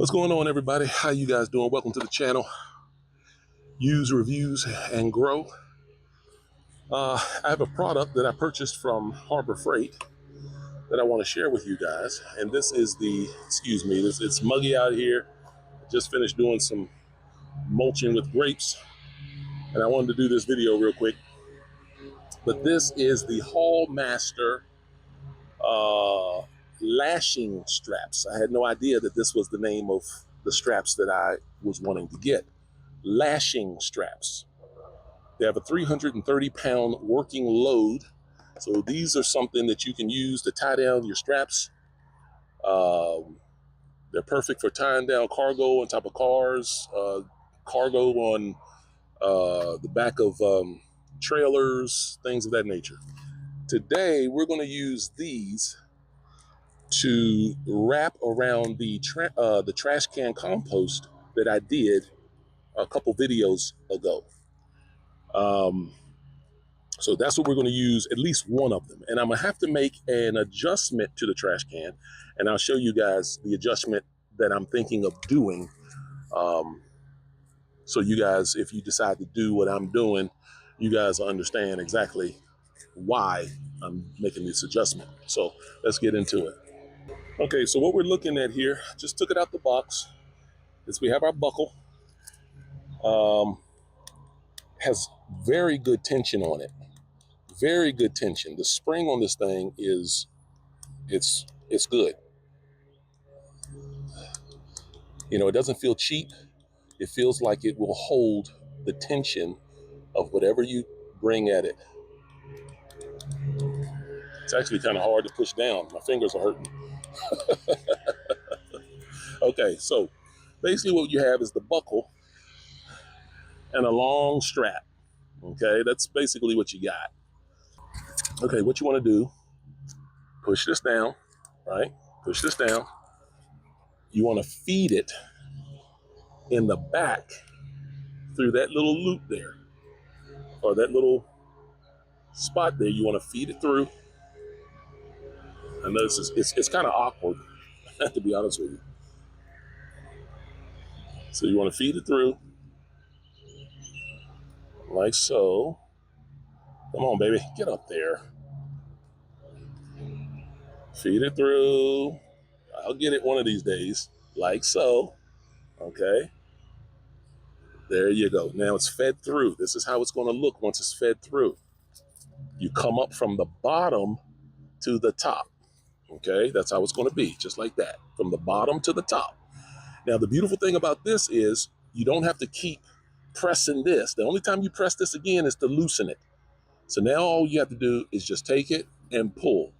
What's going on, everybody? How you guys doing? Welcome to the channel. Use, reviews, and grow. I have a product that I purchased from Harbor Freight that I want to share with you guys. And this is it's muggy out here. Just finished doing some mulching with grapes, and I wanted to do this video real quick. But this is the Hall Master lashing straps. I had no idea that this was the name of the straps that I was wanting to get. Lashing straps. They have a 330-pound working load. So these are something that you can use to tie down your straps. They're perfect for tying down cargo on top of cars, cargo on the back of trailers, things of that nature. Today, we're going to use these to wrap around the trash can compost that I did a couple videos ago. So that's what we're going to use, at least one of them. And I'm going to have to make an adjustment to the trash can. And I'll show you guys the adjustment that I'm thinking of doing. So you guys, if you decide to do what I'm doing, you guys understand exactly why I'm making this adjustment. So let's get into it. Okay, so what we're looking at here, just took it out the box, is we have our buckle. Has very good tension on it. Very good tension. The spring on this thing is, it's good. You know, it doesn't feel cheap. It feels like it will hold the tension of whatever you bring at it. It's actually kind of hard to push down. My fingers are hurting. Okay, so basically what you have is the buckle and a long strap. Okay, that's basically what you got. Okay, what you want to do, push this down, right? Push this down. You want to feed it in the back through that little loop there, or that little spot there. You want to feed it through. I know it's kind of awkward, to be honest with you. So you want to feed it through, like so. Come on, baby, get up there. Feed it through. I'll get it one of these days, like so. Okay. There you go. Now it's fed through. This is how it's going to look once it's fed through. You come up from the bottom to the top. Okay, that's how it's going to be, just like that, from the bottom to the top. Now, the beautiful thing about this is you don't have to keep pressing this. The only time you press this again is to loosen it. So now all you have to do is just take it and pull,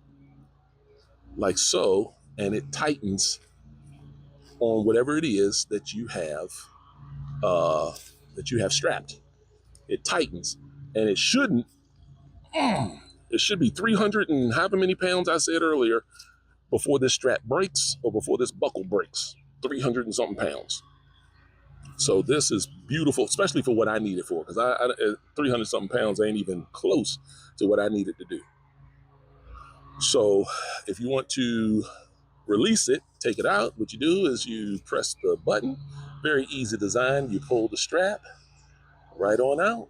like so, and it tightens on whatever it is that you have strapped. It tightens, and it shouldn't. It should be 300 and however many pounds I said earlier before this strap breaks or before this buckle breaks. 300 and something pounds. So this is beautiful, especially for what I need it for, because 300 something pounds ain't even close to what I needed to do. So if you want to release it, take it out, what you do is you press the button. Very easy design. You pull the strap right on out,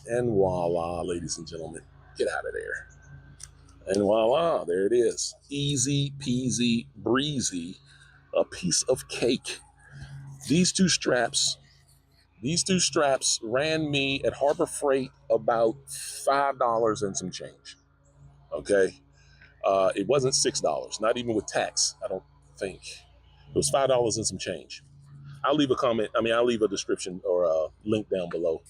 and voila, ladies and gentlemen, get out of there. And voila, there it is. Easy peasy breezy, a piece of cake. These two straps ran me at Harbor Freight about $5 and some change. Okay. It wasn't $6, not even with tax, I don't think. It was $5 and some change. I'll leave a description or a link down below.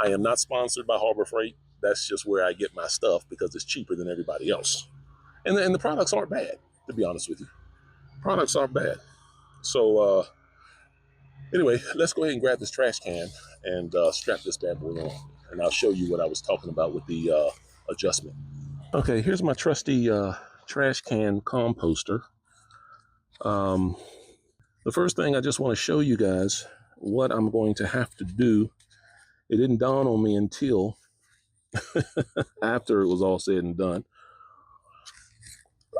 I am not sponsored by Harbor Freight. That's just where I get my stuff because it's cheaper than everybody else. And the products aren't bad, to be honest with you. Products aren't bad. So anyway, let's go ahead and grab this trash can and strap this bad boy on. And I'll show you what I was talking about with the adjustment. Okay, here's my trusty trash can composter. The first thing I just want to show you guys what I'm going to have to do. It didn't dawn on me until after it was all said and done.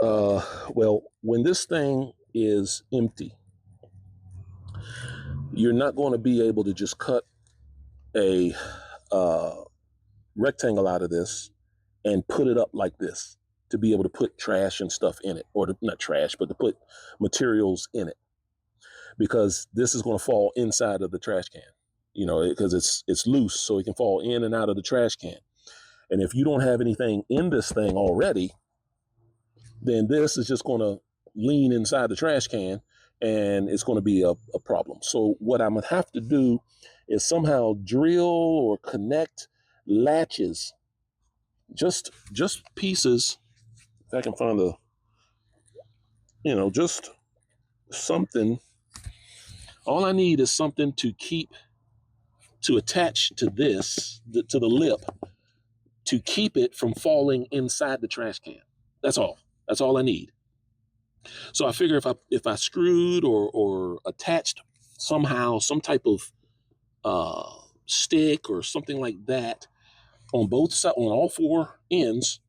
Well, when this thing is empty, you're not going to be able to just cut a rectangle out of this and put it up like this to be able to put trash and stuff in it, or not trash, but to put materials in it, because this is going to fall inside of the trash can, you know, because it's loose, so it can fall in and out of the trash can. And if you don't have anything in this thing already, then this is just going to lean inside the trash can, and it's going to be a problem. So what I'm going to have to do is somehow drill or connect latches, just pieces. If I can find the, you know, just something. All I need is something to attach to this, to the lip, to keep it from falling inside the trash can. That's all. That's all I need. So I figure if I screwed or attached somehow some type of stick or something like that on both sides, on all four ends,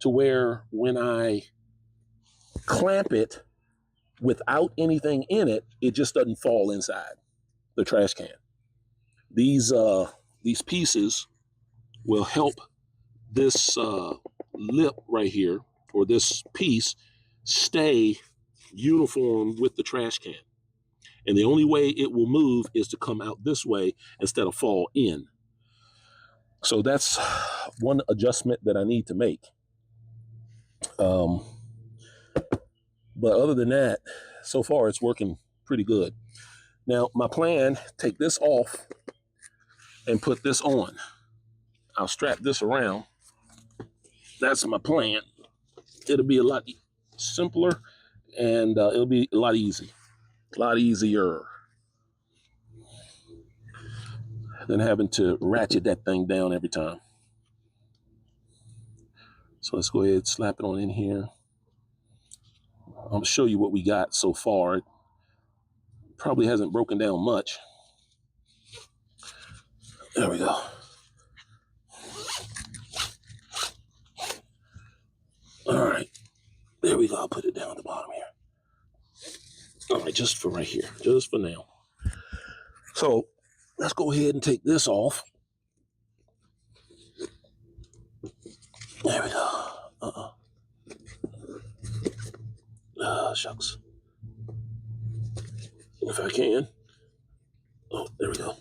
to where when I clamp it without anything in it, it just doesn't fall inside the trash can. These pieces will help this lip right here, or this piece, stay uniform with the trash can. And the only way it will move is to come out this way instead of fall in. So that's one adjustment that I need to make. But other than that, so far it's working pretty good. Now, my plan, take this off and put this on. I'll strap this around. That's my plan. It'll be a lot simpler, and it'll be a lot easier than having to ratchet that thing down every time. So let's go ahead and slap it on in here. I'm going to show you what we got so far. It probably hasn't broken down much. There we go. All right. There we go. I'll put it down at the bottom here. All right, just for right here, just for now. So let's go ahead and take this off. There we go. Shucks. If I can. Oh, there we go.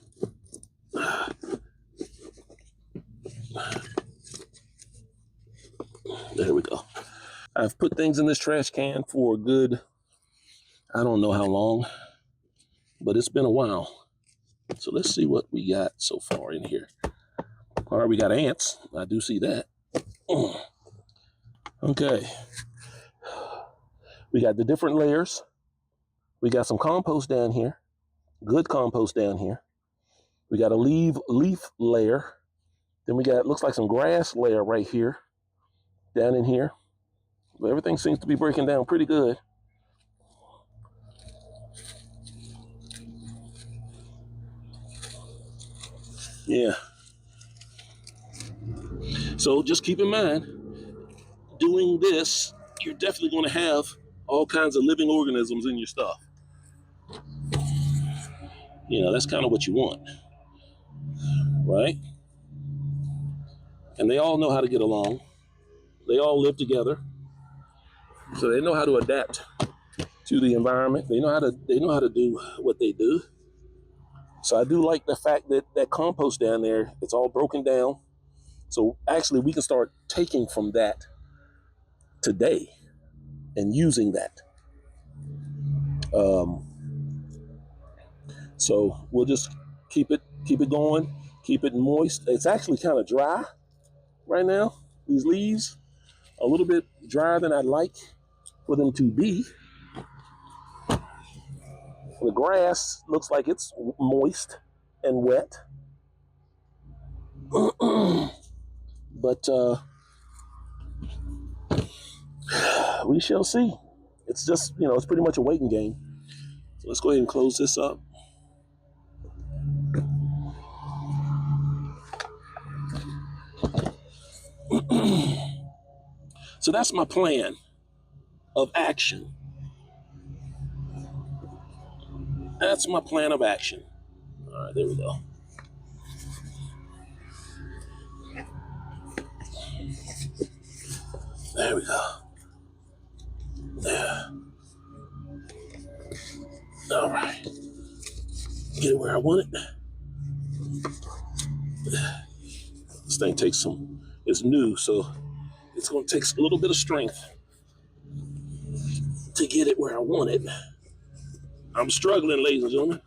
There we go. I've put things in this trash can for a good, I don't know how long, but it's been a while. So let's see what we got so far in here. All right, we got ants. I do see that. Okay. We got the different layers. We got some compost down here. Good compost down here. We got a leaf layer. Then we got, looks like some grass layer right here, down in here. But everything seems to be breaking down pretty good. Yeah. So just keep in mind, doing this, you're definitely going to have all kinds of living organisms in your stuff. You know, that's kind of what you want, right? And they all know how to get along. They all live together. So they know how to adapt to the environment. They know how to do what they do. So I do like the fact that that compost down there, it's all broken down. So actually we can start taking from that today and using that. So we'll just keep it going, keep it moist. It's actually kind of dry right now. These leaves, a little bit drier than I'd like for them to be. The grass looks like it's moist and wet. But we shall see. It's just, you know, it's pretty much a waiting game. So let's go ahead and close this up. So that's my plan of action. That's my plan of action. All right, there we go. There we go. There. All right. Get it where I want it. This thing takes it's new, so it's going to take a little bit of strength to get it where I want it. I'm struggling, ladies and gentlemen.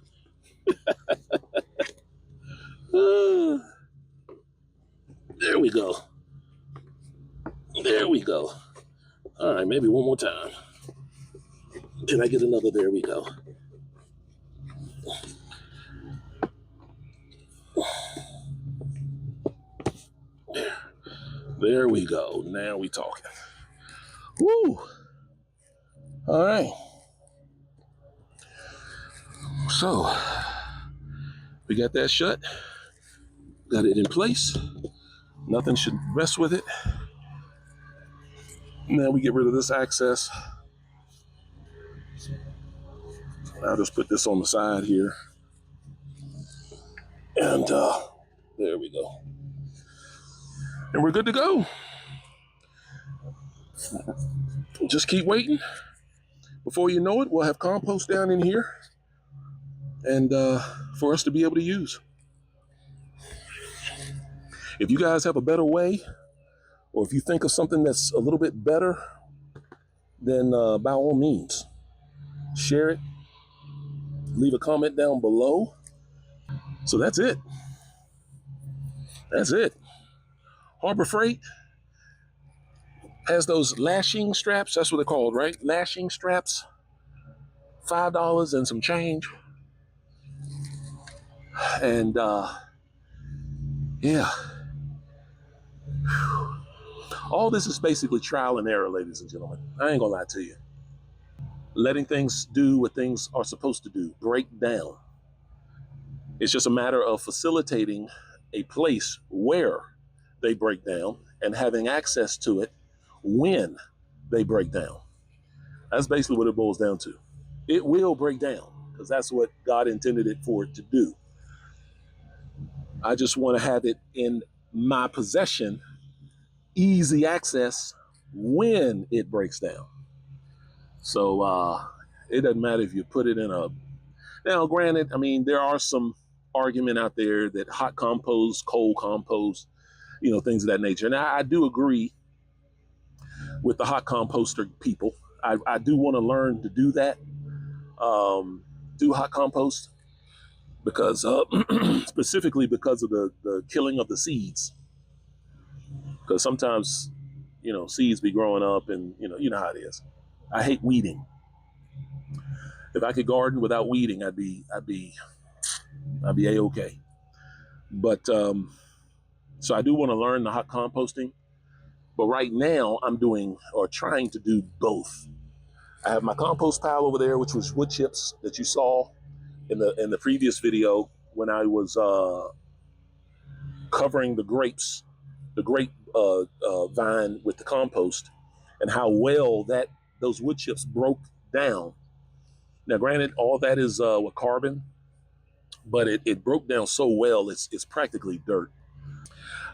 There we go. There we go. All right, maybe one more time. Can I get another? There we go. There we go. Now we talking. Woo! All right. So we got that shut. Got it in place. Nothing should mess with it. Now we get rid of this access. I'll just put this on the side here. And there we go. And we're good to go. Just keep waiting. Before you know it, we'll have compost down in here and for us to be able to use. If you guys have a better way, or if you think of something that's a little bit better, then by all means, share it. Leave a comment down below. So that's it. That's it. Harbor Freight has those lashing straps. That's what they're called, right? Lashing straps. $5 and some change. And yeah. All this is basically trial and error, ladies and gentlemen. I ain't gonna lie to you. Letting things do what things are supposed to do, break down. It's just a matter of facilitating a place where they break down and having access to it when they break down. That's basically what it boils down to. It will break down because that's what God intended it for it to do. I just want to have it in my possession, easy access when it breaks down. So it doesn't matter if you put it in a, now granted, I mean, there are some argument out there that hot compost, cold compost, things of that nature. And I do agree with the hot composter people. I do want to learn to do that, do hot compost, because specifically because of the killing of the seeds. Because sometimes, seeds be growing up and you know how it is. I hate weeding. If I could garden without weeding, I'd be A-okay. But so I do want to learn the hot composting. But right now I'm doing or trying to do both. I have my compost pile over there, which was wood chips that you saw in the previous video when I was covering the grape vine with the compost, and how well those wood chips broke down. Now, granted, all that is with carbon, but it broke down so well it's practically dirt.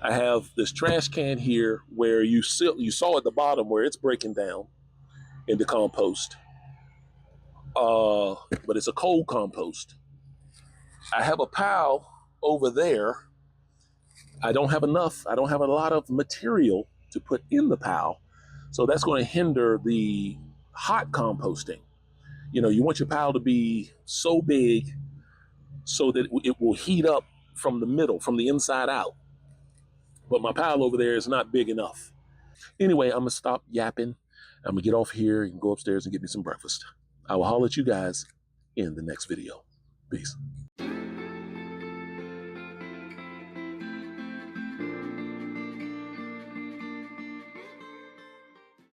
I have this trash can here where you saw at the bottom where it's breaking down into compost, but it's a cold compost. I have a pile over there. I don't have a lot of material to put in the pile, so that's going to hinder the hot composting. You want your pile to be so big so that it will heat up from the middle, from the inside out. But my pile over there is not big enough. Anyway, I'm gonna stop yapping. I'm gonna get off here and go upstairs and get me some breakfast. I will holler at you guys in the next video. Peace.